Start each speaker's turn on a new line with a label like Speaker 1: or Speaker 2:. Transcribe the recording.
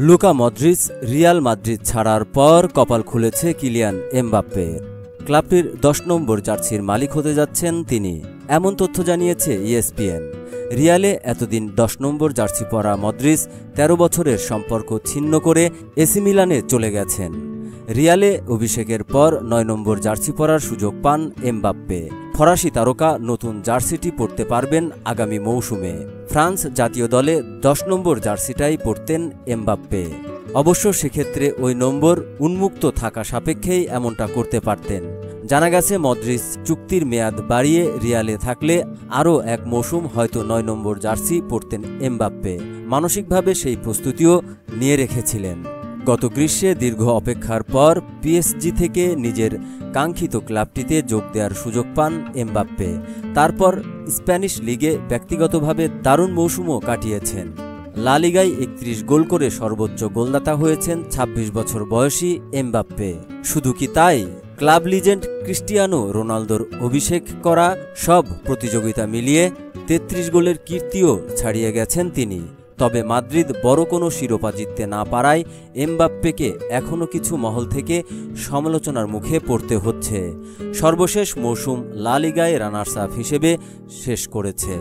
Speaker 1: Luka Modric Real Madrid ছাড়ার পর কপাল খুলেছে কিলিয়ান এমবাপ্পের। ক্লাবটির 10 নম্বর জার্সির মালিক হতে যাচ্ছেন তিনি, এমন তথ্য জানিয়েছে ESPN। রিয়ালে এতদিন 10 নম্বর জার্সি পরা মদ্রিচ 13 বছরের সম্পর্ক ছিন্ন করে এসি মিলানে চলে গেছেন। রিয়ালে অভিষেকের পর 9 নম্বর জার্সি পরার সুযোগ পান এমবাপ্পে। ফরাসি তারকা নতুন জার্সিটি পরতে পারবেন আগামী মৌসুমে। ফ্রান্স জাতীয় দলে 10 নম্বর জার্সিটাই পরতেন এমবাপ্পে। অবশ্য সেক্ষেত্রে ওই নম্বর উন্মুক্ত থাকা সাপেক্ষেই এমনটা করতে পারতেন। জানা গেছে মদ্রিচ চুক্তির মেয়াদ বাড়িয়ে রিয়ালে থাকলে আরও এক মৌসুম হয়তো 9 নম্বর জার্সি পরতেন এমবাপ্পে। মানসিকভাবে সেই প্রস্তুতিও নিয়ে রেখেছিলেন। গত গ্রীষ্মে দীর্ঘ অপেক্ষার পর PSG থেকে নিজের কাঙ্ক্ষিত ক্লাবটিতে যোগ দেওয়ার সুযোগ পান এমবাপ্পে। তারপর স্প্যানিশ লিগে ব্যক্তিগতভাবে দারুণ মৌসুমও কাটিয়েছেন। লা লিগায় 31 গোল করে সর্বোচ্চ গোলদাতা হয়েছেন 26 বছর বয়সী এমবাপ্পে। শুধু কি তাই, ক্লাব লিজেন্ড ক্রিস্টিয়ানো রোনালদোর অভিষেক করা সব প্রতিযোগিতা মিলিয়ে 33 গোলের কীর্তিও ছাড়িয়ে গেছেন তিনি। তবে মাদ্রিদ বড় কোনো শিরোপা জিততে না পারায় এমবাপ্পেকে এখনও কিছু মহল থেকে সমালোচনার মুখে পড়তে হচ্ছে। সর্বশেষ মৌসুম লা লিগায় রানার্স আপ হিসেবে শেষ করেছে।